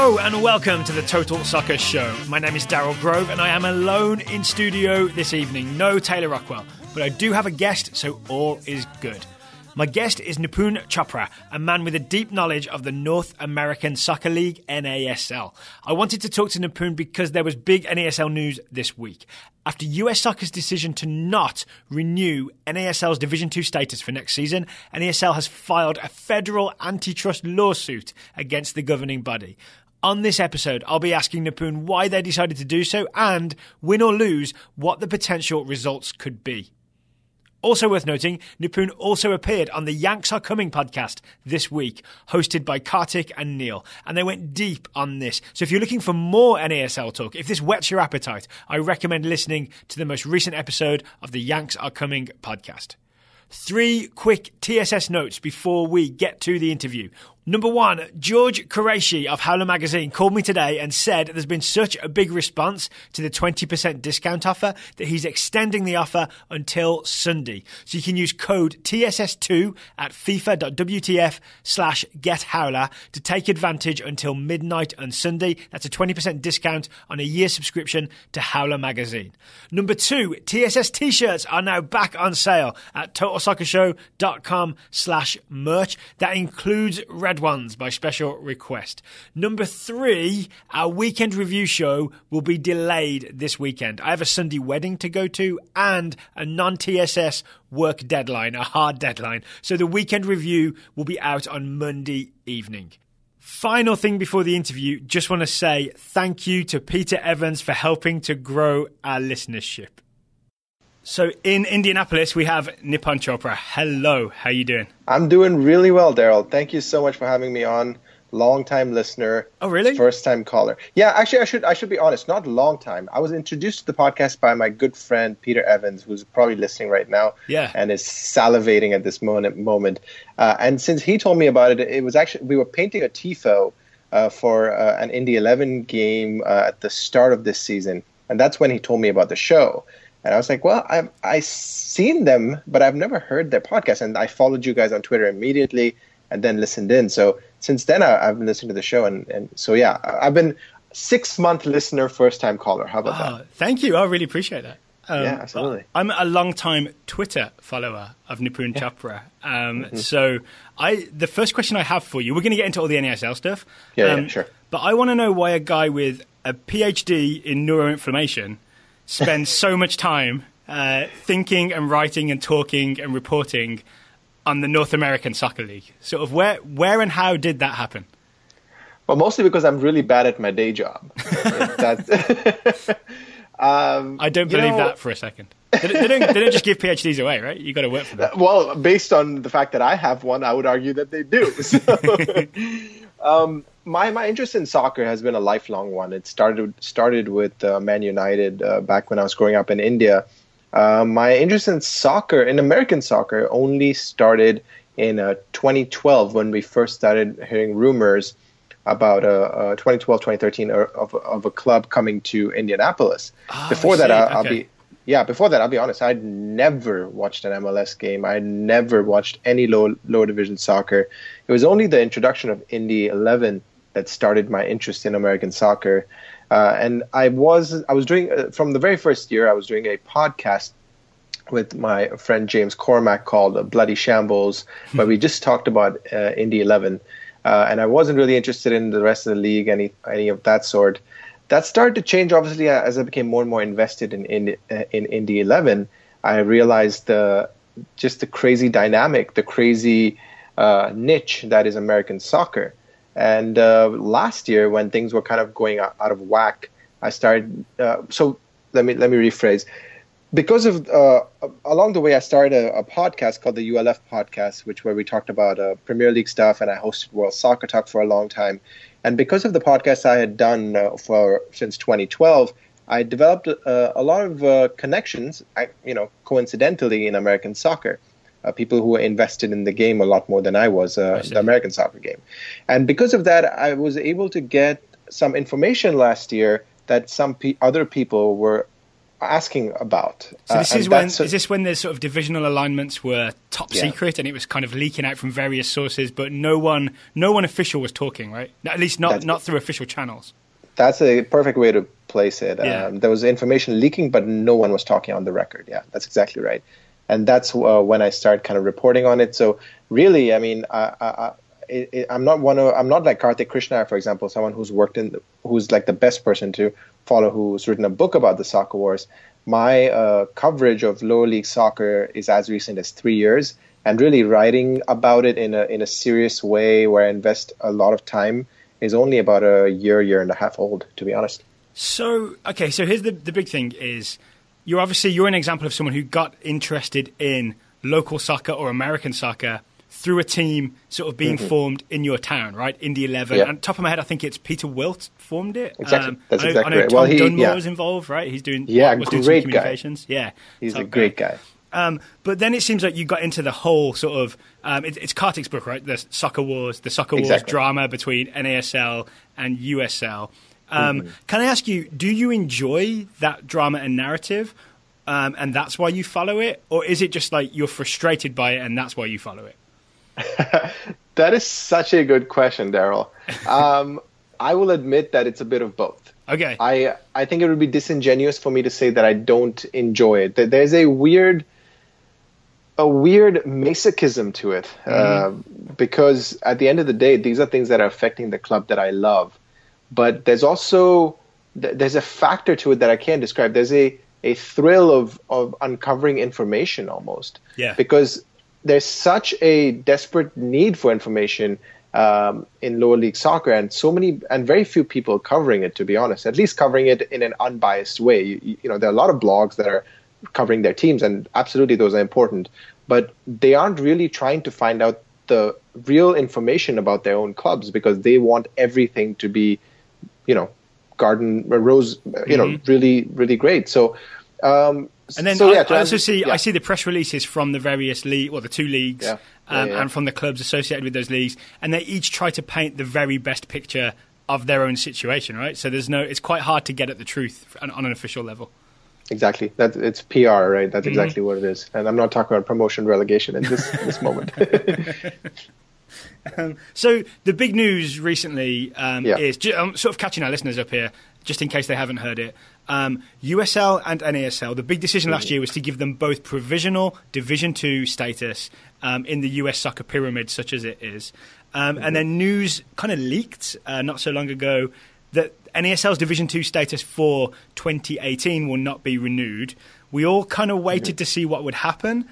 Hello and welcome to the Total Soccer Show. My name is Daryl Grove and I am alone in studio this evening. No Taylor Rockwell, but I do have a guest, so all is good. My guest is Nipun Chopra, a man with a deep knowledge of the North American Soccer League, NASL. I wanted to talk to Nipun because there was big NASL news this week. After US Soccer's decision to not renew NASL's Division 2 status for next season, NASL has filed a federal antitrust lawsuit against the governing body. On this episode, I'll be asking Nipun why they decided to do so and, win or lose, what the potential results could be. Also worth noting, Nipun also appeared on the Yanks Are Coming podcast this week, hosted by Kartik and Neil, and they went deep on this. So if you're looking for more NASL talk, if this whets your appetite, I recommend listening to the most recent episode of the Yanks Are Coming podcast. 3 quick TSS notes before we get to the interview. Number 1, George Qureshi of Howler Magazine called me today and said there's been such a big response to the 20% discount offer that he's extending the offer until Sunday. So you can use code TSS2 at FIFA.WTF/GetHowler to take advantage until midnight on Sunday. That's a 20% discount on a year subscription to Howler Magazine. Number 2, TSS t-shirts are now back on sale at TotalSoccerShow.com/merch. That includes red ones by special request. Number 3, our weekend review show will be delayed this weekend. I have a Sunday wedding to go to and a non-TSS work deadline, a hard deadline. So the weekend review will be out on Monday evening. Final thing before the interview, just want to say thank you to Peter Evans for helping to grow our listenership. So in Indianapolis, we have Nipun Chopra. Hello, how you doing? I'm doing really well, Daryl. Thank you so much for having me on. Long-time listener. Oh, really? First-time caller. Yeah, actually, I should be honest, not long time. I was introduced to the podcast by my good friend, Peter Evans, who's probably listening right now and is salivating at this moment. And since he told me about it, it was actually, we were painting a TIFO for an Indy XI game at the start of this season. And that's when he told me about the show. And I was like, well, I've seen them, but I've never heard their podcast. And I followed you guys on Twitter immediately and then listened in. So since then, I've been listening to the show. And so, yeah, I've been 6-month listener, first-time caller. How about that? Thank you. I really appreciate that. Yeah, absolutely. I'm a long-time Twitter follower of Nipun Chopra. So the first question I have for you, we're going to get into all the NASL stuff. Yeah, sure. But I want to know why a guy with a PhD in neuroinflammation spends so much time thinking and writing and talking and reporting on the North American Soccer League. Sort of where and how did that happen? Well, mostly because I'm really bad at my day job. I don't believe that for a second. They don't just give PhDs away, right? You got to work for them. Well, based on the fact that I have one, I would argue that they do. So, my interest in soccer has been a lifelong one. It started with Man Utd back when I was growing up in India. My interest in soccer, in American soccer, only started in 2012 when we first started hearing rumors about 2012, 2013 of a club coming to Indianapolis. Before that, I'll be honest, I'd never watched an MLS game. I never watched any lower division soccer. It was only the introduction of Indy XI that started my interest in American soccer. And I was doing, from the very first year, I was doing a podcast with my friend James Cormack called Bloody Shambles, where we just talked about Indy XI. And I wasn't really interested in the rest of the league, any of that sort. That started to change, obviously, as I became more and more invested in Indy XI. I realized just the crazy dynamic, the crazy niche that is American soccer. And last year, when things were kind of going out of whack, I started. So let me rephrase. Because of along the way, I started a podcast called the ULF podcast, where we talked about Premier League stuff, and I hosted World Soccer Talk for a long time. And because of the podcast I had done since 2012, I developed a lot of connections, coincidentally, in American soccer. People who were invested in the game a lot more than I was, the American soccer game. And because of that, I was able to get some information last year that some other people were asking about. So this is this when the sort of divisional alignments were top secret and it was kind of leaking out from various sources, but no one official was talking, right? At least not through official channels. That's a perfect way to place it. There was information leaking, but no one was talking on the record. Yeah, that's exactly right. And that's when I started kind of reporting on it. So really, I mean, I'm not like Karthik Krishna, for example, someone who's who's like the best person to follow, who's written a book about the soccer wars. My coverage of lower league soccer is as recent as 3 years, and really writing about it in a serious way where I invest a lot of time is only about a year and a half old, to be honest. So here's the big thing is you're an example of someone who got interested in local soccer or American soccer through a team sort of being formed in your town, right? Indy XI. Yeah. And top of my head, I think it's Peter Wilt formed it. Exactly. That's I exactly know right. Tom Dunmore is involved, right? He's doing doing some communications. Guy. Yeah, he's a great guy. But then it seems like you got into the whole sort of it's Karthik's book, right? The soccer wars drama between NASL and USL. Can I ask you, do you enjoy that drama and narrative, and that's why you follow it, or is it just like you're frustrated by it and that's why you follow it? That is such a good question, Daryl. I will admit that it's a bit of both. Okay. I think it would be disingenuous for me to say that I don't enjoy it. There's a weird masochism to it, because at the end of the day, these are things that are affecting the club that I love. But there's also there's a factor to it that I can't describe. There's a thrill of uncovering information almost. Yeah. Because there's such a desperate need for information in lower league soccer, and very few people covering it, to be honest, at least covering it in an unbiased way. You know, there are a lot of blogs that are covering their teams, and absolutely those are important, but they aren't really trying to find out the real information about their own clubs because they want everything to be, really, really great. So, and then I see the press releases from the various the two leagues, and from the clubs associated with those leagues, and they each try to paint the very best picture of their own situation, right? So it's quite hard to get at the truth on an official level. Exactly. It's PR, right? That's exactly what it is. And I'm not talking about promotion relegation in this moment. So the big news recently is, I'm sort of catching our listeners up here, just in case they haven't heard it. USL and NASL, the big decision last year was to give them both provisional Division II status in the US soccer pyramid, such as it is. And then news kind of leaked not so long ago that NASL's Division II status for 2018 will not be renewed. We all kind of waited to see what would happen.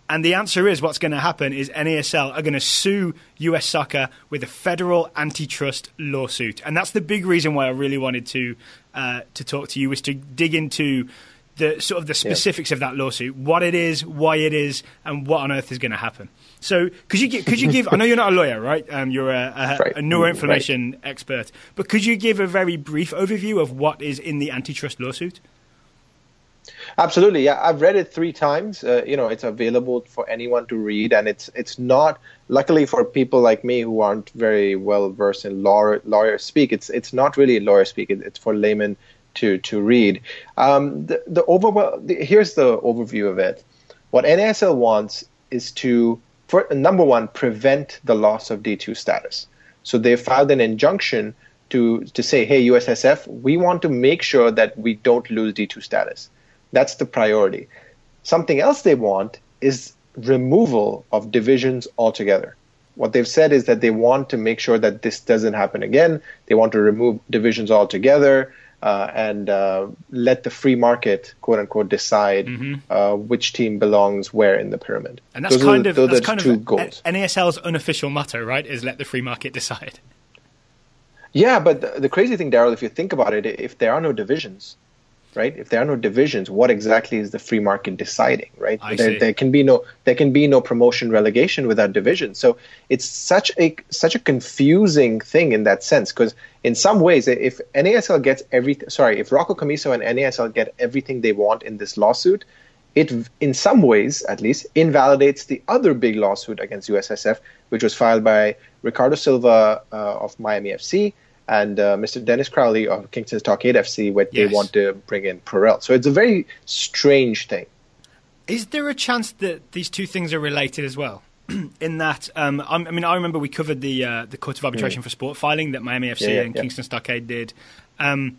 And the answer is what's going to happen is NASL are going to sue US Soccer with a federal antitrust lawsuit. And that's the big reason why I really wanted to talk to you, was to dig into the sort of the specifics of that lawsuit, what it is, why it is, and what on earth is going to happen. So could you give I know you're not a lawyer, right? You're a neuroinflammation expert. But could you give a very brief overview of what is in the antitrust lawsuit? Absolutely, yeah. I've read it 3 times. It's available for anyone to read, and it's not, luckily for people like me who aren't very well versed in lawyer speak, it's not really lawyer speak. It's for laymen to read. Here's the overview of it. What NASL wants is to, for number one, prevent the loss of D2 status. So they filed an injunction to say, hey, USSF, we want to make sure that we don't lose D2 status. That's the priority. Something else they want is removal of divisions altogether. What they've said is that they want to make sure that this doesn't happen again. They want to remove divisions altogether and let the free market, quote unquote, decide which team belongs where in the pyramid. And that's kind of two goals. NASL's unofficial motto, right? Is let the free market decide. Yeah, but the crazy thing, Daryl, if you think about it, if there are no divisions, right? If there are no divisions, what exactly is the free market deciding, right? There can be no promotion relegation without divisions. So it's such a confusing thing in that sense, because in some ways, if NASL gets if Rocco Commisso and NASL get everything they want in this lawsuit, it in some ways at least invalidates the other big lawsuit against USSF, which was filed by Ricardo Silva of Miami FC and Mr. Dennis Crowley of Kingston Stockade FC, where they want to bring in Perel. So it's a very strange thing. Is there a chance that these two things are related as well? In that, I remember we covered the Court of Arbitration for Sport filing that Miami FC and Kingston Stockade did. And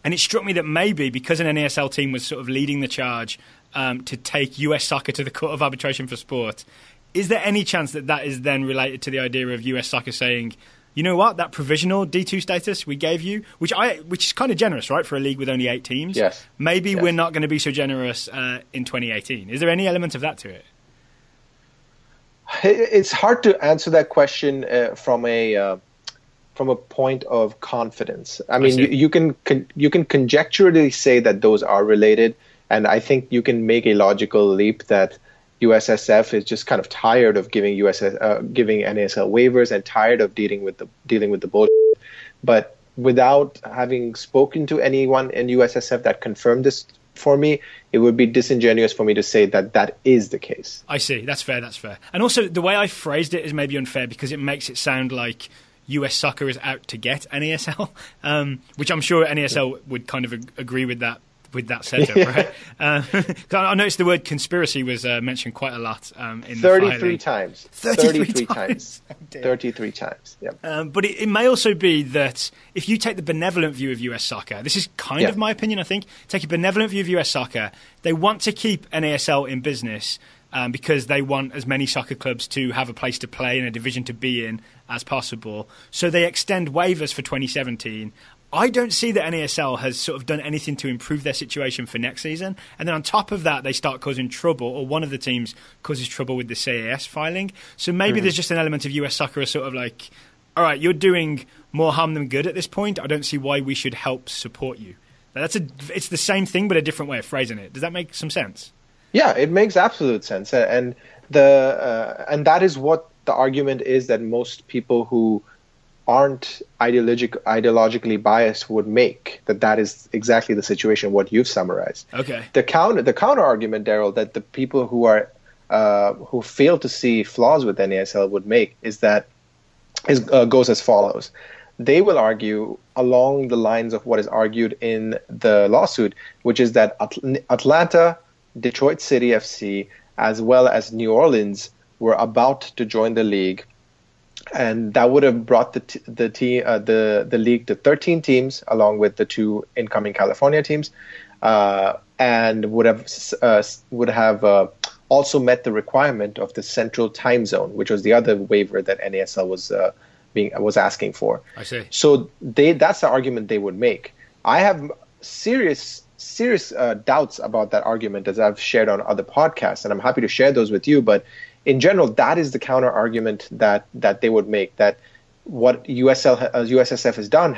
it struck me that maybe because an NASL team was sort of leading the charge to take US soccer to the Court of Arbitration for Sport, is there any chance that that is then related to the idea of US soccer saying, you know what, that provisional D2 status we gave you, which is kind of generous, right, for a league with only 8 teams? Yes. Maybe we're not going to be so generous in 2018. Is there any element of that to it? It's hard to answer that question from a point of confidence. I mean, you can conjecturally say that those are related, and I think you can make a logical leap that USSF is just kind of tired of giving giving NASL waivers and tired of dealing with the bullshit. But without having spoken to anyone in USSF that confirmed this for me, it would be disingenuous for me to say that that is the case. I see. That's fair. And also, the way I phrased it is maybe unfair because it makes it sound like US soccer is out to get NASL, which I'm sure NASL would kind of agree with that setup, right? I noticed the word conspiracy was mentioned quite a lot in the 33 times. 33 times. 33 times, yeah. But it may also be that if you take the benevolent view of US soccer, this is kind of my opinion, I think, take a benevolent view of US soccer, they want to keep NASL in business because they want as many soccer clubs to have a place to play and a division to be in as possible. So they extend waivers for 2017. I don't see that NASL has sort of done anything to improve their situation for next season. And then on top of that, they start causing trouble, or one of the teams causes trouble with the CAS filing. So maybe there's just an element of US soccer as sort of like, all right, you're doing more harm than good at this point. I don't see why we should help support you. It's the same thing, but a different way of phrasing it. Does that make some sense? Yeah, it makes absolute sense. And that is what the argument is that most people who aren't ideologically biased would make, that is exactly the situation, what you've summarized. Okay. The counter argument, Daryl, that the people who fail to see flaws with NASL would make goes as follows. They will argue along the lines of what is argued in the lawsuit, which is that Atlanta, Detroit City FC, as well as New Orleans were about to join the league. And that would have brought the league to 13 teams, along with the 2 incoming California teams, and would have also met the requirement of the Central Time Zone, which was the other waiver that NASL was asking for. I see. So that's the argument they would make. I have serious doubts about that argument, as I've shared on other podcasts, and I'm happy to share those with you. But in general, that is the counter argument that they would make, that what USSF has done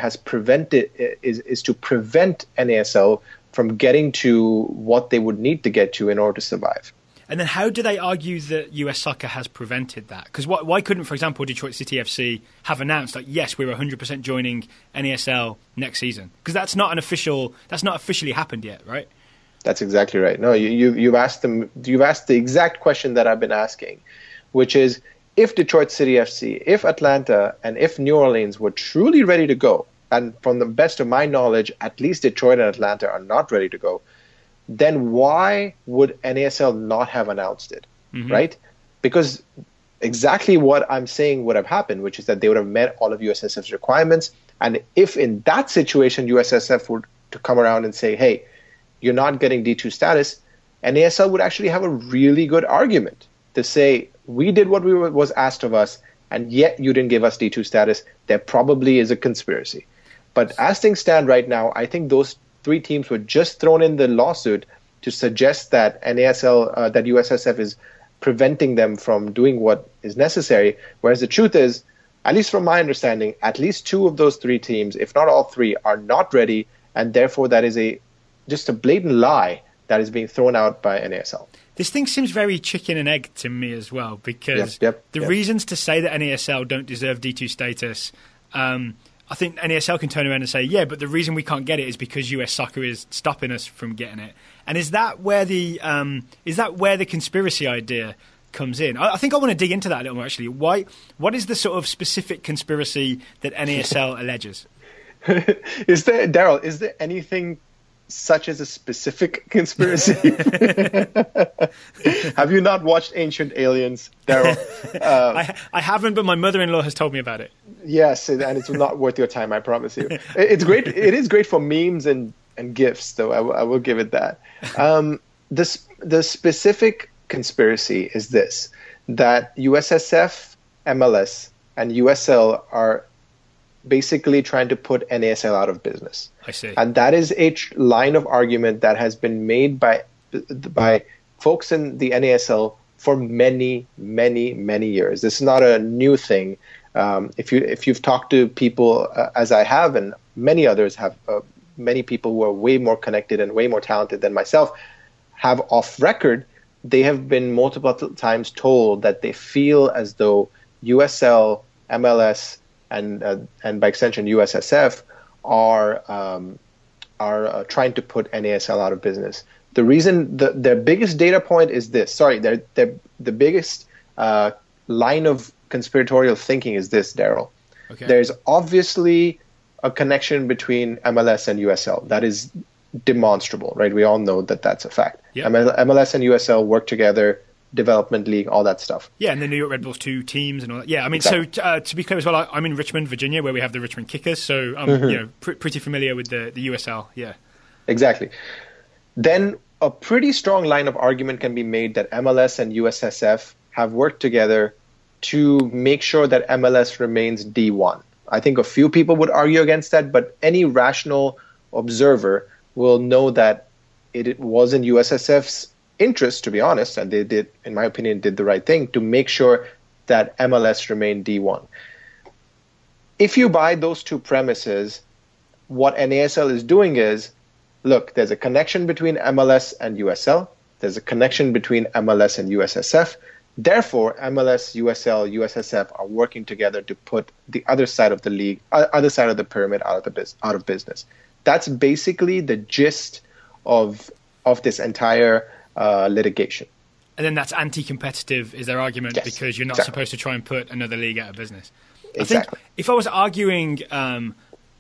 is to prevent NASL from getting to what they would need to get to in order to survive. And then how do they argue that US soccer has prevented that? Because why couldn't, for example, Detroit City FC have announced, like, yes, we're 100% joining NASL next season? Because that's not officially happened yet, right? That's exactly right. No, you've asked the exact question that I've been asking, which is, if Detroit City FC, if Atlanta, and if New Orleans were truly ready to go, and from the best of my knowledge, at least Detroit and Atlanta are not ready to go, then why would NASL not have announced it, right? Because exactly what I'm saying would have happened, which is that they would have met all of USSF's requirements. And if in that situation USSF were to come around and say, hey, you're not getting D2 status, NASL would actually have a really good argument to say, we did what was asked of us, and yet you didn't give us D2 status. There probably is a conspiracy. But as things stand right now, I think those 3 teams were just thrown in the lawsuit to suggest that that USSF is preventing them from doing what is necessary, whereas the truth is, at least from my understanding, at least 2 of those 3 teams, if not all 3, are not ready, and therefore that is just a blatant lie that is being thrown out by NASL. This thing seems very chicken and egg to me as well, because the reasons to say that NASL don't deserve D2 status, I think NASL can turn around and say, yeah, but the reason we can't get it is because US soccer is stopping us from getting it. And is that where the conspiracy idea comes in. I think I want to dig into that a little more, actually. What is the sort of specific conspiracy that NASL alleges? Daryl, is there anything such as a specific conspiracy? Have you not watched Ancient Aliens, Daryl? I haven't, but my mother-in-law has told me about it. Yes, and it's not worth your time, I promise you. It's great. It is great for memes and GIFs, though. I will give it that. The specific conspiracy is this: that USSF, MLS, and USL are basically trying to put NASL out of business. I see. And that is a line of argument that has been made by folks in the NASL for many, many, many years. This is not a new thing. If you've talked to people, as I have, and many others have, many people who are way more connected and way more talented than myself, have off record, they have been multiple times told that they feel as though USL, MLS, and by extension USSF are trying to put NASL out of business. The reason, their biggest data point is this. Sorry, the biggest line of conspiratorial thinking is this, Daryl. Okay. There's obviously a connection between MLS and USL. That is demonstrable, right? We all know that that's a fact. Yep. MLS and USL work together, development league, all that stuff. Yeah, and the New York Red Bulls 2 teams and all that. Yeah, I mean, exactly. So to be clear as well, I'm in Richmond, Virginia, where we have the Richmond Kickers, so I'm pretty familiar with the USL, yeah. Exactly. Then a pretty strong line of argument can be made that MLS and USSF have worked together to make sure that MLS remains D1. I think a few people would argue against that, but any rational observer will know that it was in USSF's interest, to be honest, and they did, in my opinion, did the right thing to make sure that MLS remained D1. If you buy those two premises, what NASL is doing is, look, there's a connection between MLS and USL. There's a connection between MLS and USSF. Therefore, MLS, USL, USSF are working together to put the other side of the league, other side of the pyramid out of business. That's basically the gist of this entire litigation. And then that's anti-competitive is their argument, yes, because you're not exactly. supposed to try and put another league out of business. Exactly. I think if I was arguing, I'm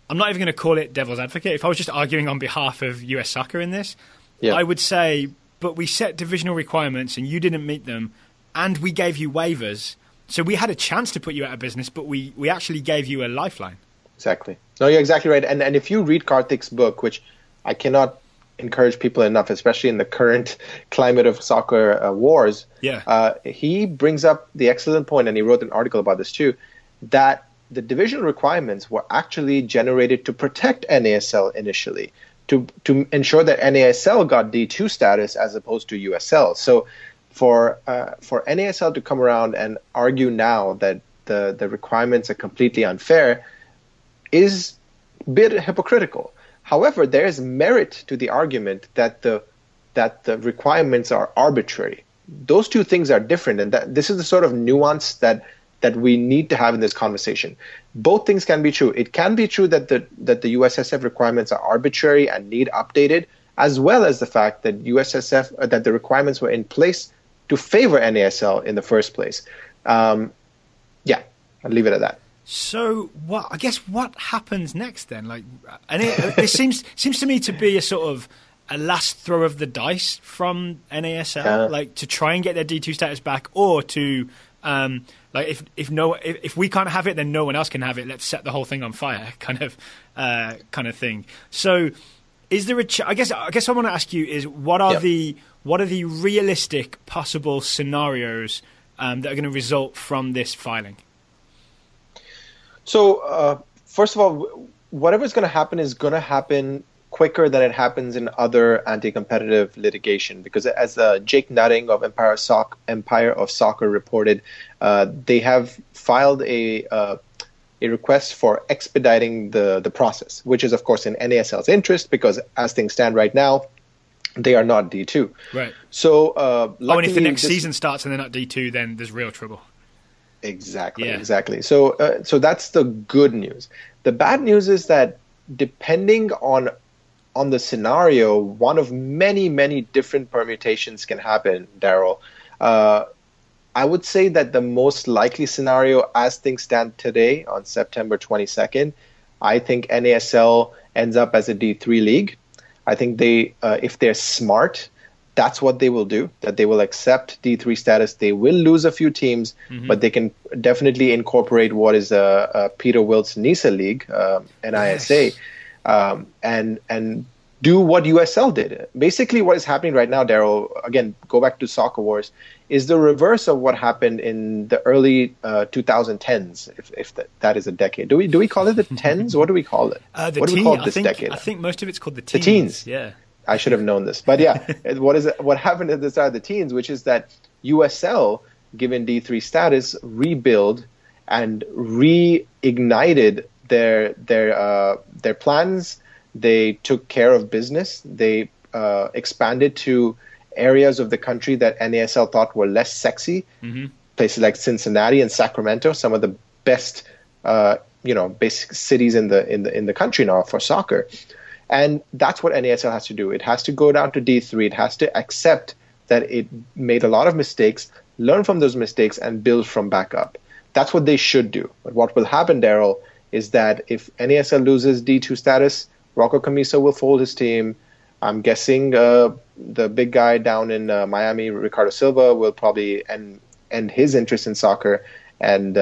not even going to call it devil's advocate, if I was just arguing on behalf of US Soccer in this, I would say, but we set divisional requirements and you didn't meet them, and we gave you waivers, so we had a chance to put you out of business, but we actually gave you a lifeline. Exactly. No, you're exactly right. And if you read Karthik's book, which I cannot encourage people enough, especially in the current climate of soccer wars, he brings up the excellent point, and he wrote an article about this too, that the divisional requirements were actually generated to protect NASL initially, to ensure that NASL got D2 status as opposed to USL. So for NASL to come around and argue now that the requirements are completely unfair is a bit hypocritical. However, there is merit to the argument that the requirements are arbitrary. Those two things are different, and that this is the sort of nuance that we need to have in this conversation. Both things can be true. It can be true that the USSF requirements are arbitrary and need updated, as well as the fact that that the requirements were in place to favor NASL in the first place. I'll leave it at that. So, what happens next then? Like, and it seems to me to be a sort of a last throw of the dice from NASL, like to try and get their D2 status back, or to like if we can't have it, then no one else can have it. Let's set the whole thing on fire, kind of thing. So, is there I guess I want to ask you is what are the realistic possible scenarios that are going to result from this filing? So, first of all, whatever's going to happen is going to happen quicker than it happens in other anti-competitive litigation, because as Jake Nutting of Empire of Soccer reported, they have filed a request for expediting the process, which is, of course, in NASL's interest, because as things stand right now, they are not D2. Right. So, and if the next season starts and they're not D2, then there's real trouble. Exactly. So that's the good news. The bad news is that depending on the scenario, one of many, many different permutations can happen, Daryl. I would say that the most likely scenario as things stand today on September 22nd, I think NASL ends up as a D3 league. I think they, if they're smart, that's what they will do, that they will accept D3 status. They will lose a few teams, but they can definitely incorporate what is a Peter Wilt's NISA league, NISA, and do what USL did. Basically, what is happening right now, Daryl, again, go back to Soccer Wars, is the reverse of what happened in the early 2010s, if that is a decade. Do we call it the tens? What do we call it? What do we call this decade? I think most of it's called the The teens. teens. Yeah. I should have known this. But yeah, what happened at the start of the teens, which is that USL, given D3 status, rebuild and reignited their plans. They took care of business. They expanded to areas of the country that NASL thought were less sexy. Places like Cincinnati and Sacramento, some of the best basic cities in the country now for soccer. And that's what NASL has to do. It has to go down to D3. It has to accept that it made a lot of mistakes, learn from those mistakes, and build from back up. That's what they should do. But what will happen, Daryl, is that if NASL loses D2 status, Rocco Commisso will fold his team. I'm guessing the big guy down in Miami, Ricardo Silva, will probably end his interest in soccer. And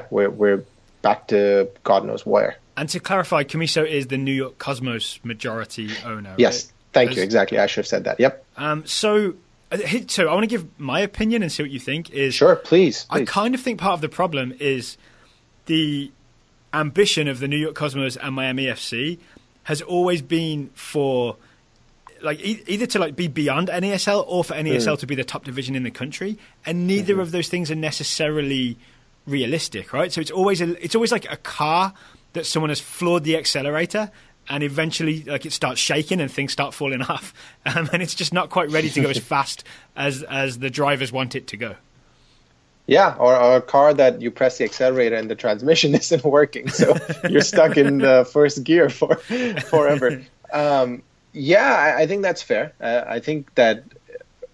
we're back to God knows where. And to clarify, Commisso is the New York Cosmos majority owner. Yes, right? thank you. Exactly. I should have said that. Yep. So I want to give my opinion and see what you think. Sure, please. I kind of think part of the problem is the ambition of the New York Cosmos and Miami FC has always been for either to be beyond NASL or for NASL to be the top division in the country, and neither of those things are necessarily realistic, right? So it's always like a car that someone has floored the accelerator, and eventually it starts shaking and things start falling off, and it's just not quite ready to go as fast as the drivers want it to go. Yeah, or a car that you press the accelerator and the transmission isn't working, so you're stuck in the first gear forever. I think that's fair. I think that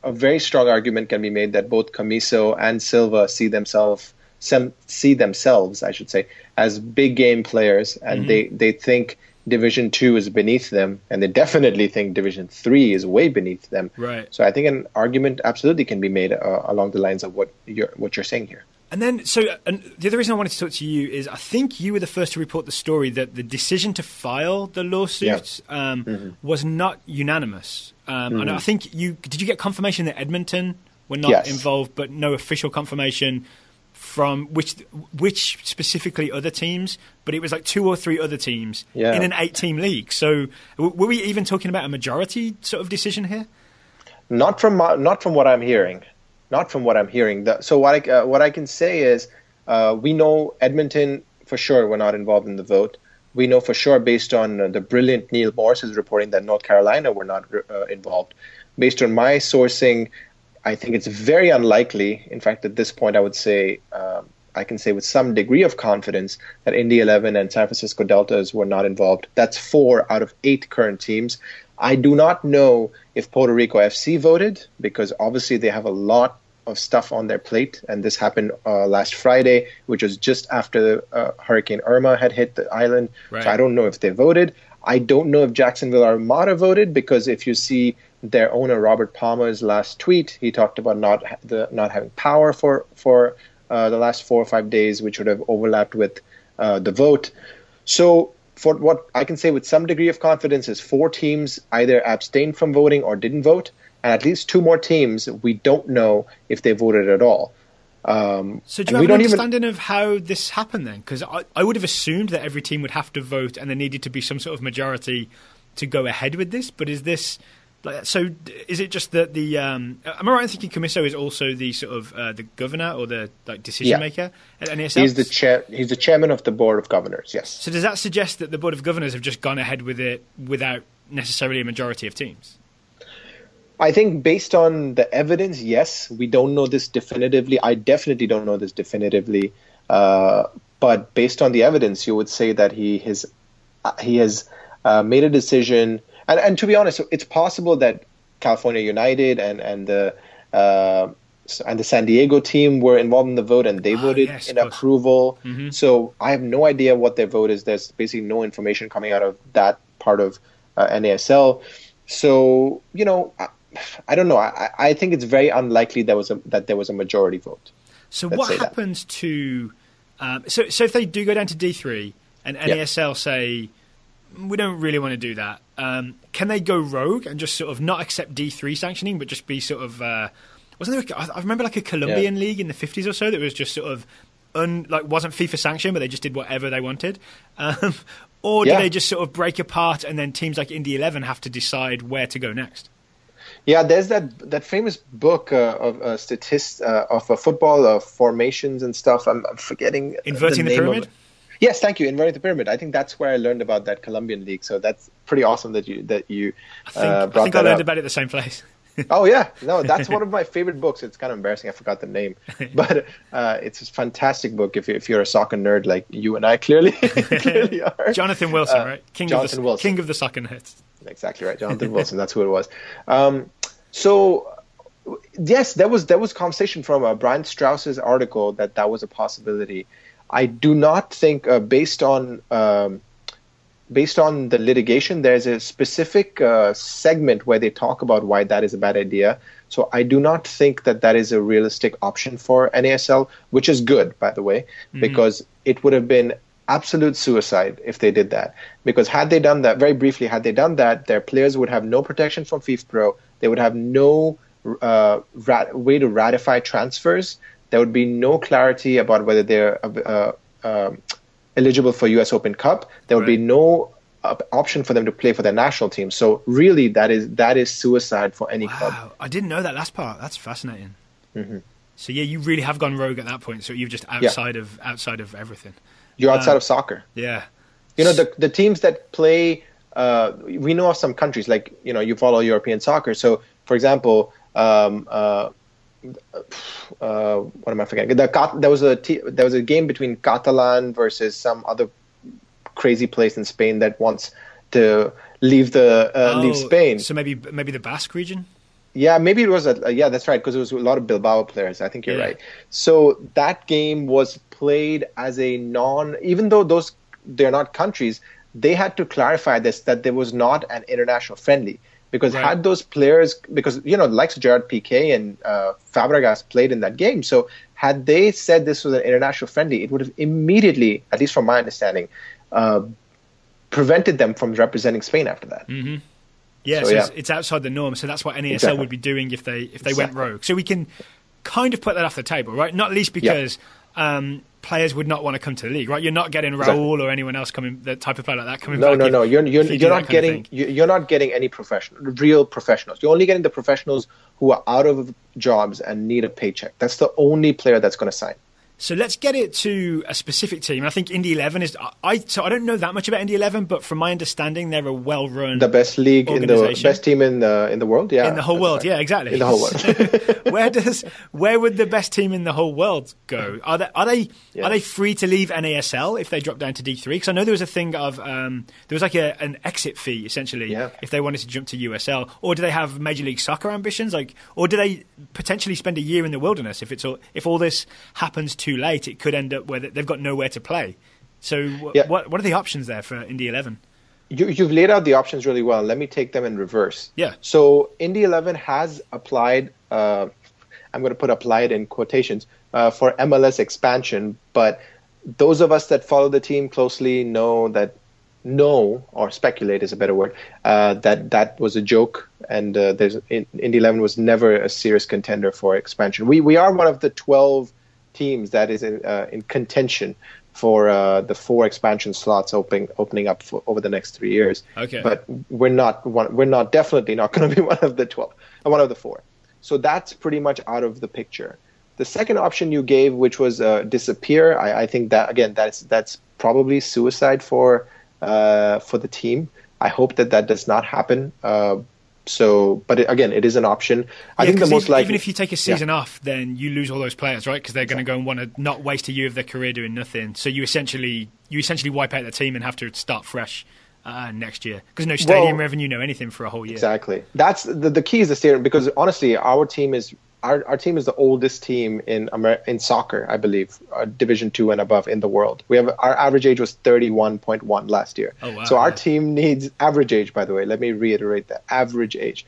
a very strong argument can be made that both Commisso and Silva see themselves, I should say, as big game players, and they think Division 2 is beneath them, and they definitely think Division 3 is way beneath them. Right. So I think an argument absolutely can be made along the lines of what you're saying here. And then, and the other reason I wanted to talk to you is I think you were the first to report the story that the decision to file the lawsuit was not unanimous. And I think did you get confirmation that Edmonton were not involved, but no official confirmation from which specifically other teams, but it was like 2 or 3 other teams in an 8-team league. So were we even talking about a majority sort of decision here? Not from what I'm hearing. Not from what I'm hearing. So what I can say is we know Edmonton for sure were not involved in the vote. We know for sure, based on the brilliant Neil Morse's reporting, that North Carolina were not involved. Based on my sourcing, I think it's very unlikely. In fact, at this point, I would say I can say with some degree of confidence that Indy XI and San Francisco Deltas were not involved. That's 4 out of 8 current teams. I do not know if Puerto Rico FC voted, because obviously they have a lot of stuff on their plate, and this happened last Friday, which was just after Hurricane Irma had hit the island. Right. So I don't know if they voted. I don't know if Jacksonville Armada voted, because if you see their owner Robert Palmer's last tweet, he talked about not having power for the last 4 or 5 days, which would have overlapped with the vote. So for what I can say with some degree of confidence is 4 teams either abstained from voting or didn't vote, and at least 2 more teams we don't know if they voted at all. So do you have an understanding of how this happened then? Because I would have assumed that every team would have to vote and there needed to be some sort of majority to go ahead with this, but is this... So is it just that am I right in thinking Commisso is also the sort of the governor or the decision maker at NASL? He's the chairman of the board of governors. Yes. So does that suggest that the board of governors have just gone ahead with it without necessarily a majority of teams? I think based on the evidence, yes. We don't know this definitively. I definitely don't know this definitively. But based on the evidence, you would say that he has made a decision. And to be honest, it's possible that California United and the and the San Diego team were involved in the vote, and they voted in approval. Mm-hmm. So I have no idea what their vote is. There's basically no information coming out of that part of NASL. So, I don't know. I think it's very unlikely that there was a majority vote. So what happens to so if they do go down to D3 and NASL say, we don't really want to do that, can they go rogue and just sort of not accept D3 sanctioning, but just be sort of wasn't there I remember like a Colombian league in the 50s or so that was just sort of wasn't FIFA sanctioned, but they just did whatever they wanted, or do they just sort of break apart and then teams like Indy XI have to decide where to go next? Yeah, there's that famous book of statistics of football formations and stuff. I'm forgetting Inverting the Pyramid. Yes, thank you. Inverting the Pyramid. I think that's where I learned about that Colombian league. So that's pretty awesome that you brought that up. I think I learned about it at the same place. Oh yeah, no, that's one of my favorite books. It's kind of embarrassing, I forgot the name, but it's a fantastic book if you're a soccer nerd like you and I clearly are. Jonathan Wilson, right? King of the soccer nerds. Exactly right, Jonathan Wilson. That's who it was. So yes, there was conversation from Brian Strauss's article that was a possibility. I do not think based on the litigation, there's a specific segment where they talk about why that is a bad idea. So I do not think that is a realistic option for NASL, which is good, by the way, because it would have been absolute suicide if they did that. Because had they done that, very briefly, their players would have no protection from FIFPro. They would have no way to ratify transfers. There would be no clarity about whether they're eligible for US Open Cup. There would be no option for them to play for their national team. So really, that is suicide for any club. Wow, I didn't know that last part. That's fascinating. Mm-hmm. So yeah, you really have gone rogue at that point. So you're just outside of everything. You're outside of soccer. Yeah. The teams that play. We know of some countries like you follow European soccer. So for example. What am I forgetting? There was a game between Catalan versus some other crazy place in Spain that wants to leave Spain. So maybe the Basque region. Yeah, maybe it was that's right, because it was a lot of Bilbao players. I think you're right. So that game was played as even though they're not countries, they had to clarify that there was not an international friendly. Because had those players, the likes of Gerard Piqué and Fabregas played in that game. So had they said this was an international friendly, it would have immediately, at least from my understanding, prevented them from representing Spain after that. Mm-hmm. Yeah, so it's outside the norm. So that's what NASL would be doing if they went rogue. So we can kind of put that off the table, right? Not least because players would not want to come to the league, right? You're not getting Raul or anyone else coming, the type of player like that coming back. No. You're not getting any real professionals. You're only getting the professionals who are out of jobs and need a paycheck. That's the only player that's going to sign. So let's get it to a specific team. I think Indy XI is. So I don't know that much about Indy XI, but from my understanding, they're a well-run, the best league best team in the world. Yeah, in the whole world. Right. Yeah, exactly. In the whole world. Where would the best team in the whole world go? Are they free to leave NASL if they drop down to D3? Because I know there was a thing of there was like an exit fee essentially if they wanted to jump to USL, or do they have Major League Soccer ambitions? Or do they potentially spend a year in the wilderness if all this happens too late? It could end up where they've got nowhere to play. So what are the options there for Indy XI? You've laid out the options really well. Let me take them in reverse. Yeah. So Indy XI has applied, I'm going to put applied in quotations, for MLS expansion, but those of us that follow the team closely know, or speculate is a better word, that was a joke, and Indy XI was never a serious contender for expansion. We are one of the 12 teams that is in contention for the 4 expansion slots opening up over the next 3 years. Okay. But we're definitely not going to be one of the 4. So that's pretty much out of the picture. The second option you gave, which was disappear, I think that again that's probably suicide for the team. I hope that does not happen. But again, it is an option. I think the most likely, even if you take a season off, then you lose all those players, right? Because they're going to go and want to not waste a year of their career doing nothing. So you essentially wipe out the team and have to start fresh next year, because no stadium revenue, no anything for a whole year. Exactly. That's the key is the stadium, because honestly, our team is our team is the oldest team in soccer, I believe, Division II and above in the world. Our average age was 31.1 last year. Oh, wow, so our team needs average age, by the way. Let me reiterate that, average age.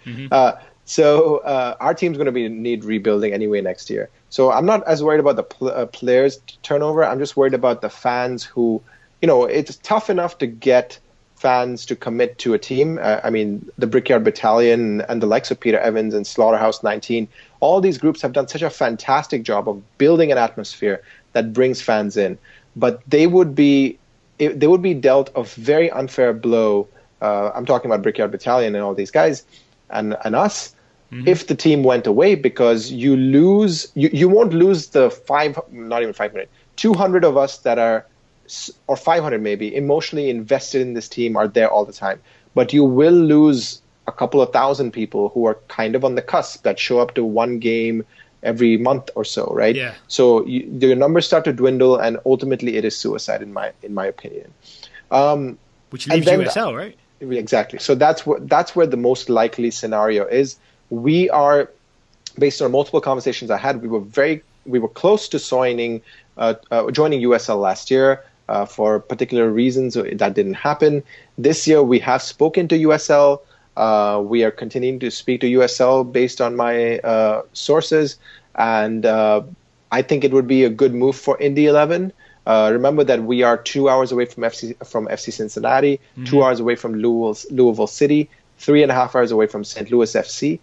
So our team's going to need rebuilding anyway next year. So I'm not as worried about the players turnover. I'm just worried about the fans who, it's tough enough to get fans to commit to a team. I mean, the Brickyard Battalion and the likes of Peter Evans and Slaughterhouse 19, all these groups have done such a fantastic job of building an atmosphere that brings fans in. But they would be dealt a very unfair blow. I'm talking about Brickyard Battalion and all these guys and us. If the team went away, because you won't lose the 200 of us that are, or 500 maybe, emotionally invested in this team are there all the time. But you will lose a couple of thousand people who are kind of on the cusp that show up to one game every month or so, right? Yeah. So your numbers start to dwindle, and ultimately it is suicide in my opinion. Which leaves USL, right? Exactly. So that's where the most likely scenario is. We are, based on multiple conversations I had, we were close to joining USL last year. For particular reasons, that didn't happen. This year, we have spoken to USL. We are continuing to speak to USL based on my sources, and I think it would be a good move for Indy XI. Remember that we are 2 hours away from FC Cincinnati, 2 hours away from Louisville City, 3.5 hours away from St. Louis FC.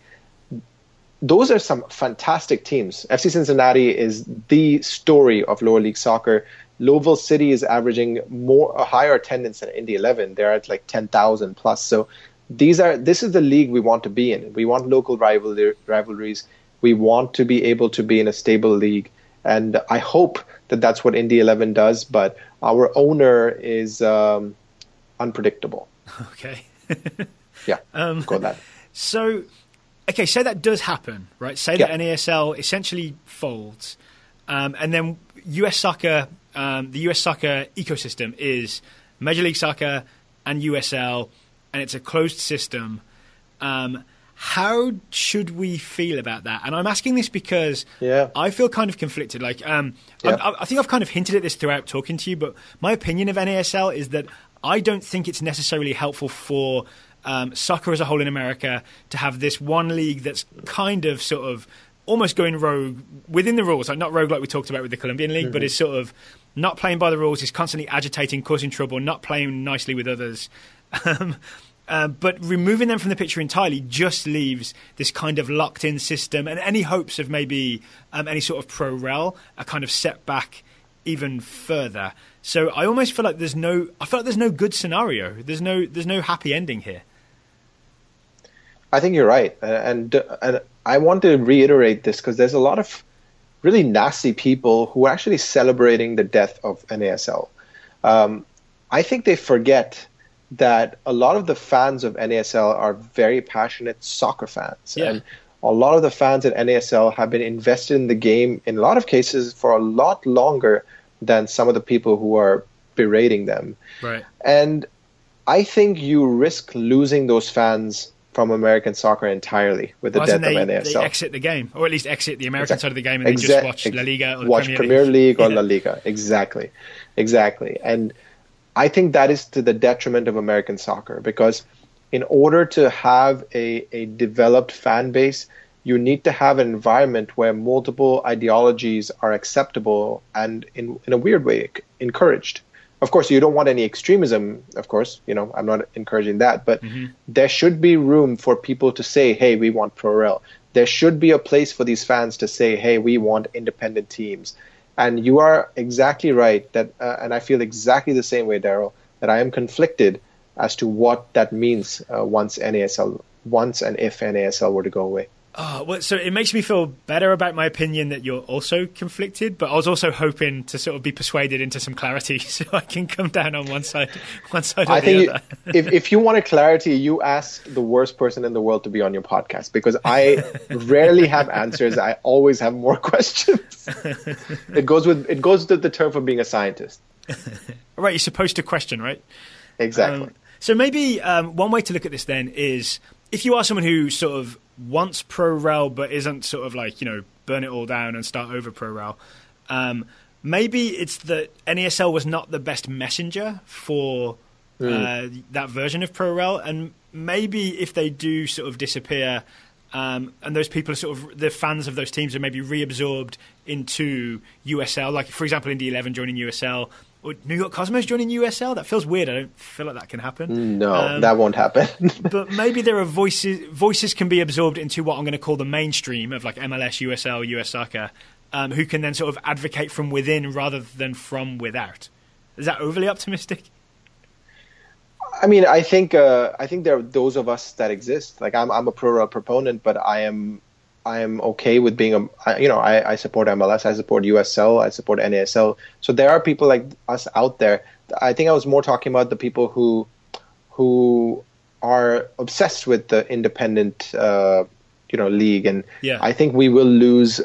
Those are some fantastic teams. FC Cincinnati is the story of lower league soccer. Louisville City is averaging a higher attendance than Indy XI. They're at like 10,000 plus. So this is the league we want to be in. We want local rivalries. We want to be able to be in a stable league. And I hope that that's what Indy XI does. But our owner is unpredictable. Okay. Yeah, go on that. So, okay, say that does happen, right? Say that NASL essentially folds, and then US soccer, the US soccer ecosystem is Major League Soccer and USL, and it's a closed system. How should we feel about that? And I'm asking this because I feel kind of conflicted. Like, I think I've kind of hinted at this throughout talking to you, but my opinion of NASL is that I don't think it's necessarily helpful for soccer as a whole in America to have this one league that's kind of sort of almost going rogue within the rules, like not rogue like we talked about with the Colombian League, but is sort of not playing by the rules, is constantly agitating, causing trouble, not playing nicely with others. But removing them from the picture entirely just leaves this kind of locked-in system, and any hopes of maybe any sort of pro-rel are kind of set back even further. So I almost feel like there's no good scenario. There's no happy ending here. I think you're right, and I want to reiterate this because there's a lot of really nasty people who are actually celebrating the death of NASL. I think they forget that a lot of the fans of NASL are very passionate soccer fans, and a lot of the fans at NASL have been invested in the game in a lot of cases for a lot longer than some of the people who are berating them. Right. And I think you risk losing those fans from American soccer entirely with the death of NASL. They exit the game, or at least exit the American side of the game, and then just watch La Liga or watch the Premier League or La Liga. Exactly. And I think that is to the detriment of American soccer, because in order to have a developed fan base, you need to have an environment where multiple ideologies are acceptable and in a weird way encouraged. Of course, you don't want any extremism, of course, I'm not encouraging that, but there should be room for people to say, hey, we want pro-rel. There should be a place for these fans to say, hey, we want independent teams. And you are exactly right, that, and I feel exactly the same way, Daryl, that I am conflicted as to what that means once and if NASL were to go away. Oh, well, so it makes me feel better about my opinion that you're also conflicted, but I was also hoping to sort of be persuaded into some clarity so I can come down on one side or the other. if you wanted clarity, you ask the worst person in the world to be on your podcast, because I rarely have answers. I always have more questions. It goes with the term for being a scientist. Right, you're supposed to question, right? Exactly. So maybe one way to look at this then is, if you are someone who sort of wants pro-rel but isn't sort of like, burn it all down and start over pro-rel. Maybe it's that NASL was not the best messenger for that version of pro-rel, and maybe if they do sort of disappear, and those people are sort of the fans of those teams are maybe reabsorbed into USL, like for example Indy XI joining USL or New York Cosmos joining USL. That feels weird. I don't feel like that can happen. No, that won't happen. But maybe there are voices can be absorbed into what I'm going to call the mainstream of like MLS, USL, US Soccer, who can then sort of advocate from within rather than from without. Is that overly optimistic? I mean, I think there are those of us that exist. Like I'm a pro-rel proponent, but I am okay with being I support MLS, I support USL, I support NASL. So there are people like us out there. I think I was more talking about the people who are obsessed with the independent league, and I think we will lose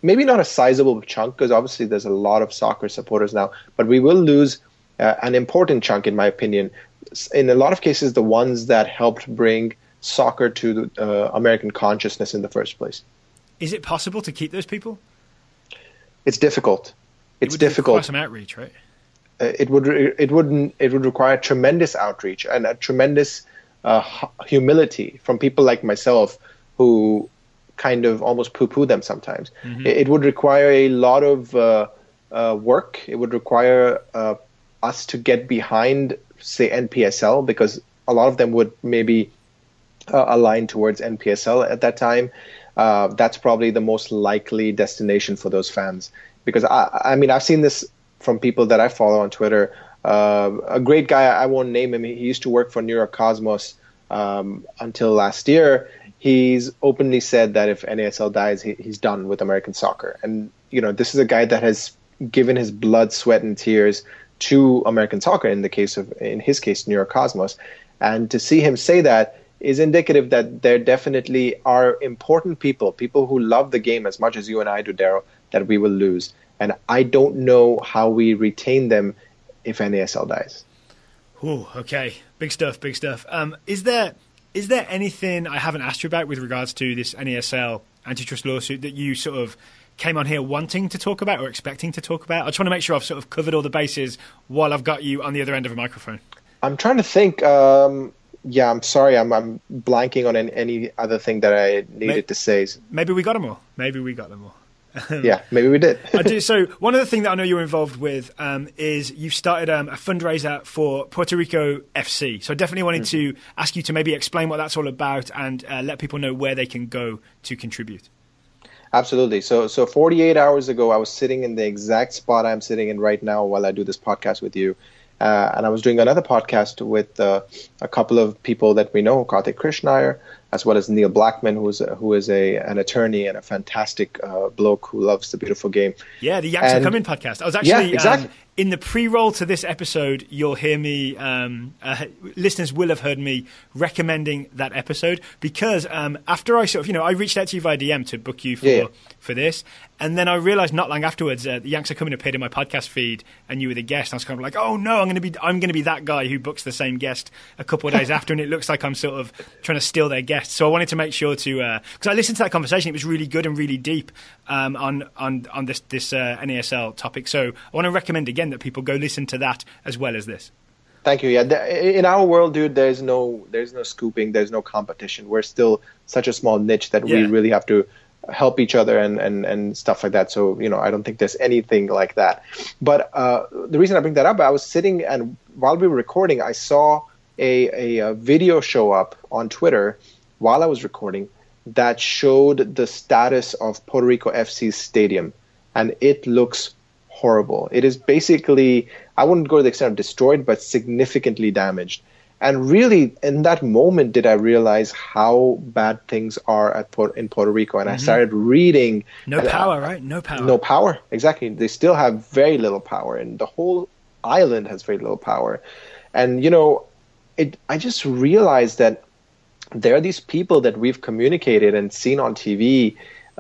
maybe not a sizable chunk, because obviously there's a lot of soccer supporters now, but we will lose an important chunk, in my opinion. In a lot of cases, the ones that helped bring soccer to American consciousness in the first place. Is it possible to keep those people? It's difficult. It would require some outreach, right? It would require tremendous outreach and a tremendous humility from people like myself, who kind of almost poo-poo them sometimes. Mm-hmm. It would require a lot of work. It would require us to get behind, say, NPSL, because a lot of them would maybe align towards NPSL at that time. That's probably the most likely destination for those fans, because I mean, I've seen this from people that I follow on Twitter. A great guy, I won't name him. He used to work for New York Cosmos until last year. He's openly said that if NASL dies, he's done with American soccer. And this is a guy that has given his blood, sweat, and tears to American soccer, in his case, New York Cosmos. And to see him say that is indicative that there definitely are important people who love the game as much as you and I do, Daryl, that we will lose. And I don't know how we retain them if NASL dies. Oh, okay. Big stuff. Is there anything I haven't asked you about with regards to this NASL antitrust lawsuit that you sort of came on here wanting to talk about or expecting to talk about? I just want to make sure I've sort of covered all the bases while I've got you on the other end of a microphone. I'm trying to think. I'm sorry. I'm blanking on any other thing that I needed to say. Maybe we got them all. Yeah, maybe we did. I do. So one other thing that I know you're involved with is you've started a fundraiser for Puerto Rico FC. So I definitely wanted to ask you to maybe explain what that's all about and let people know where they can go to contribute. Absolutely. So 48 hours ago, I was sitting in the exact spot I'm sitting in right now while I do this podcast with you. And I was doing another podcast with a couple of people that we know, Karthik Krishnaiyer, as well as Neil Blackman, who is an attorney and a fantastic bloke who loves the beautiful game. Yeah, the Yanks Are Coming podcast. I was actually in the pre-roll to this episode, you'll hear me, listeners will have heard me recommending that episode, because after I sort of, I reached out to you via DM to book you for this, and then I realized not long afterwards the Yanks Are Coming appeared in my podcast feed and you were the guest. I was kind of like, oh no, I'm going to be that guy who books the same guest a couple of days after, and it looks like I'm sort of trying to steal their guest. So I wanted to make sure to, because I listened to that conversation, it was really good and really deep on this NASL topic. So I want to recommend again that people go listen to that as well as this. Thank you. Yeah, in our world, dude, there's no scooping, there's no competition. We're still such a small niche that we really have to help each other and stuff like that. So I don't think there's anything like that. But the reason I bring that up, I was sitting, and while we were recording, I saw a video show up on Twitter while I was recording that showed the status of Puerto Rico FC's stadium, and it looks horrible. It is basically, I wouldn't go to the extent of destroyed, but significantly damaged. And really, in that moment, did I realize how bad things are in Puerto Rico. And I started reading. No power, right? No power. No power, exactly. They still have very little power, and the whole island has very little power. And, I just realized that there are these people that we've communicated and seen on TV,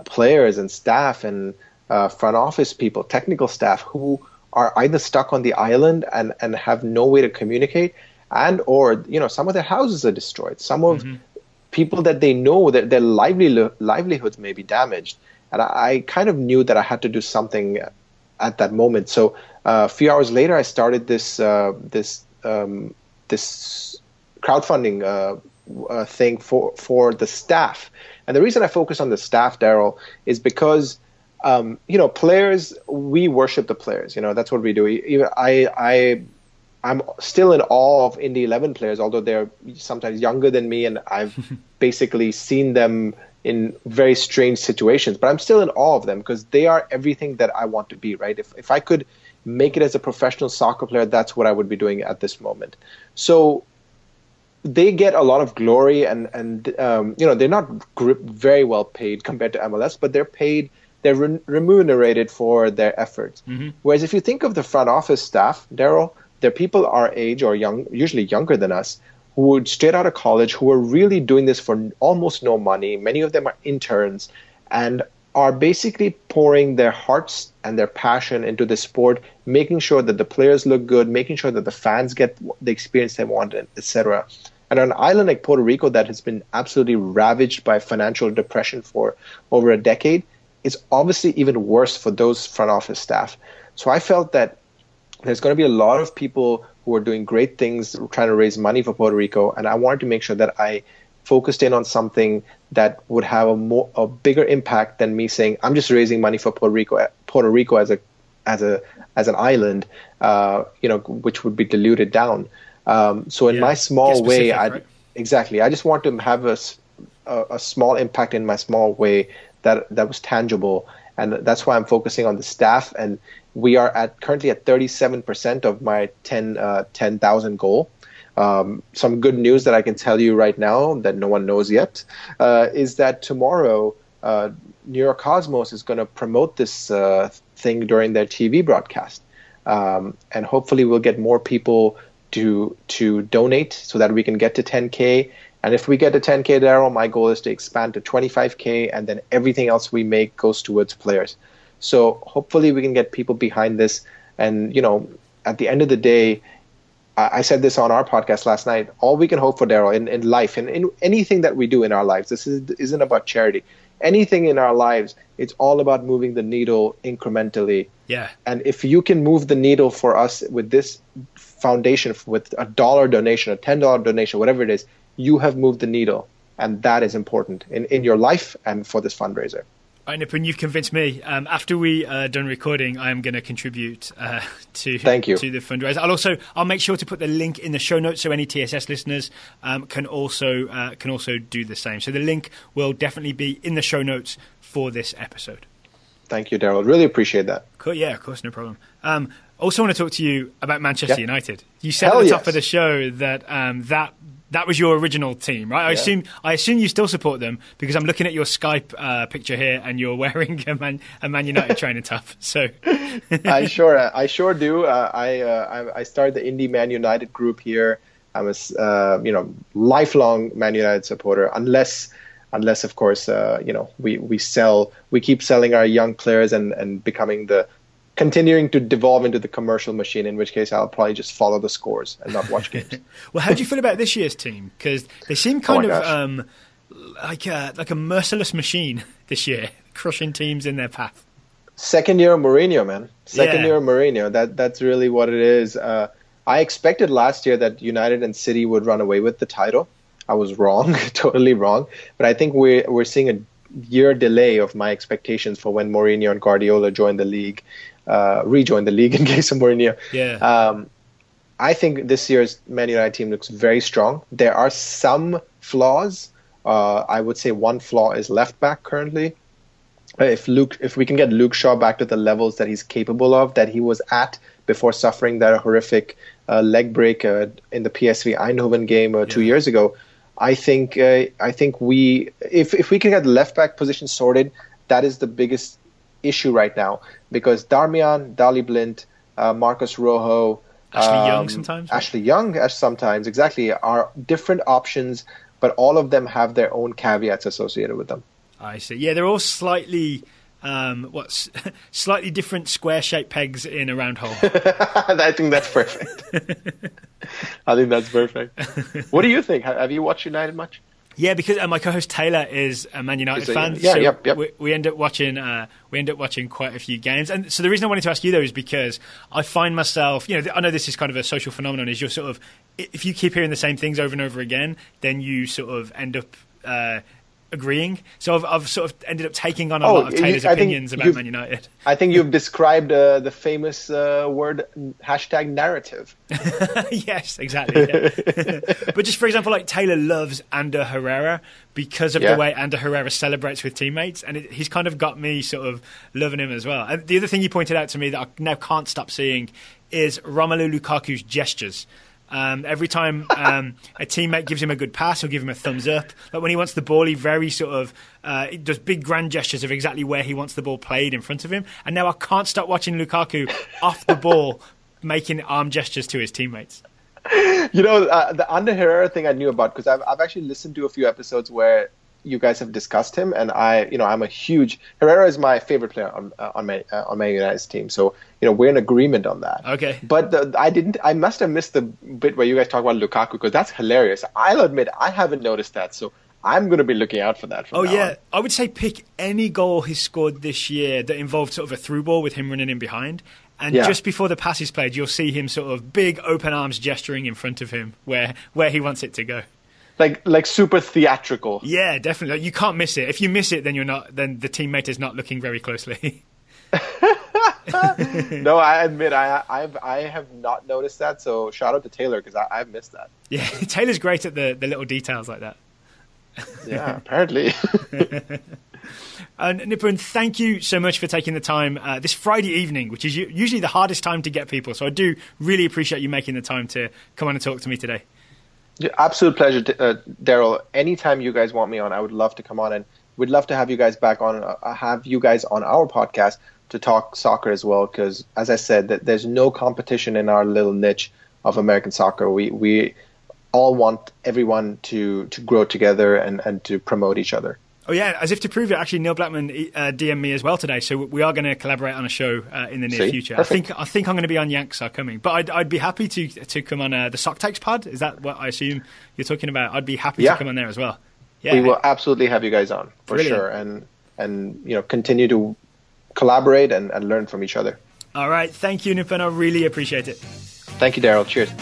players and staff and front office people, technical staff, who are either stuck on the island and have no way to communicate, and or some of their houses are destroyed. Some of people that they know that their livelihoods may be damaged. And I kind of knew that I had to do something at that moment. So a few hours later, I started this crowdfunding thing for the staff. And the reason I focus on the staff, Daryl, is because players, we worship the players. That's what we do. I'm still in awe of Indy XI players, although they're sometimes younger than me, and I've basically seen them in very strange situations. But I'm still in awe of them because they are everything that I want to be, right? If I could make it as a professional soccer player, that's what I would be doing at this moment. So they get a lot of glory, and they're not very well paid compared to MLS, but they're paid. They're remunerated for their efforts. Mm-hmm. Whereas if you think of the front office staff, Daryl, they're people our age or usually younger than us, who would straight out of college, who are really doing this for almost no money. Many of them are interns and are basically pouring their hearts and their passion into the sport, making sure that the players look good, making sure that the fans get the experience they want, etc. And on an island like Puerto Rico that has been absolutely ravaged by financial depression for over a decade, it's obviously even worse for those front office staff. So I felt that there's going to be a lot of people who are doing great things, trying to raise money for Puerto Rico, and I wanted to make sure that I focused in on something that would have a bigger impact than me saying I'm just raising money for Puerto Rico as an island, which would be diluted down. So in my small way, right? Exactly, I just want to have a small impact in my small way that was tangible, and that's why I'm focusing on the staff. And we are currently at 37% of my 10,000 goal. Some good news that I can tell you right now that no one knows yet is that tomorrow New York Cosmos is going to promote this thing during their TV broadcast, and hopefully we'll get more people to donate so that we can get to 10K. And if we get to 10K, Daryl, my goal is to expand to 25K, and then everything else we make goes towards players. So hopefully we can get people behind this. And, at the end of the day, I said this on our podcast last night, all we can hope for, Daryl, in life, and in anything that we do in our lives, this isn't about charity. Anything in our lives, it's all about moving the needle incrementally. Yeah. And if you can move the needle for us with this foundation, with $1 donation, a $10 donation, whatever it is, you have moved the needle. And that is important in your life and for this fundraiser. All right, Nipun, you've convinced me. After we are done recording, I am going to contribute to the fundraiser. I'll make sure to put the link in the show notes so any TSS listeners can also do the same. So the link will definitely be in the show notes for this episode. Thank you, Daryl. Really appreciate that. Cool. Yeah, of course, no problem. Also want to talk to you about Manchester United. You said at the top of the show that that was your original team, right? I assume you still support them because I'm looking at your Skype picture here and you're wearing a Man United training top. So I sure do. I started the Indy Man United group here. I'm a lifelong Man United supporter, unless of course we keep selling our young players and continuing to devolve into the commercial machine, in which case I'll probably just follow the scores and not watch games. Well, how do you feel about this year's team? Because they seem kind of like a merciless machine this year, crushing teams in their path. Second year of Mourinho, man. Second year of Mourinho. That's really what it is. I expected last year that United and City would run away with the title. I was wrong, totally wrong. But I think we're seeing a year delay of my expectations for when Mourinho and Guardiola rejoined the league in case of Mourinho. Yeah. I think this year's Man United team looks very strong. There are some flaws. I would say one flaw is left back currently. If we can get Luke Shaw back to the levels that he's capable of, that he was at before suffering that horrific leg break in the PSV Eindhoven game 2 years ago, I think we if we can get the left back position sorted, that is the biggest issue right now, because Darmian, Dali Blind, Marcus Rojo, Ashley Young sometimes exactly are different options, but all of them have their own caveats associated with them. I see. Yeah, they're all slightly slightly different square-shaped pegs in a round hole. I think that's perfect. What do you think? Have you watched United much? Yeah, because my co-host Taylor is a Man United fan. Yeah, so yep. We end up watching. We end up watching quite a few games, and so the reason I wanted to ask you though is because I find myself, I know this is kind of a social phenomenon. Is you're sort of, if you keep hearing the same things over and over again, then you sort of end up agreeing. So I've sort of ended up taking on a lot of Taylor's opinions about Man United. I think you've described the famous word #narrative. Yes, exactly. Yeah. But just for example, like Taylor loves Ander Herrera because of the way Ander Herrera celebrates with teammates, and he's kind of got me sort of loving him as well. And the other thing you pointed out to me that I now can't stop seeing is Romelu Lukaku's gestures. Every time a teammate gives him a good pass, he'll give him a thumbs up. Like when he wants the ball, he very sort of he does big grand gestures of exactly where he wants the ball played in front of him. And now I can't stop watching Lukaku off the ball making arm gestures to his teammates. The Ander Herrera thing I knew about because I've actually listened to a few episodes where you guys have discussed him, and I'm a huge Herrera is my favorite player on my United's team. So we're in agreement on that. Okay. But I must have missed the bit where you guys talk about Lukaku because that's hilarious. I'll admit I haven't noticed that, so I'm going to be looking out for that. From now on. I would say pick any goal he's scored this year that involved sort of a through ball with him running in behind. And just before the pass is played, you'll see him sort of big open arms gesturing in front of him where he wants it to go. Like super theatrical. Yeah, definitely. You can't miss it. If you miss it, then then the teammate is not looking very closely. No, I admit I have not noticed that. So shout out to Taylor because I've missed that. Yeah, Taylor's great at the little details like that. Yeah, apparently. And Nipun, thank you so much for taking the time this Friday evening, which is usually the hardest time to get people. So I do really appreciate you making the time to come on and talk to me today. Absolute pleasure, Daryl. Anytime you guys want me on, I would love to come on, and we'd love to have you guys back on. Have you guys on our podcast to talk soccer as well, because as I said, that there's no competition in our little niche of American soccer. We all want everyone to grow together and to promote each other. Oh yeah, as if to prove it, actually Neil Blackman DM'd me as well today, so we are going to collaborate on a show in the near future. Perfect. I think I'm going to be on Yanks Are Coming, but I'd be happy to come on the Sock Takes pod. Is that what I assume you're talking about? I'd be happy to come on there as well. Yeah, we will absolutely have you guys on for sure, and continue to collaborate and learn from each other. All right, thank you, Nipun. I really appreciate it. Thank you, Daryl. Cheers.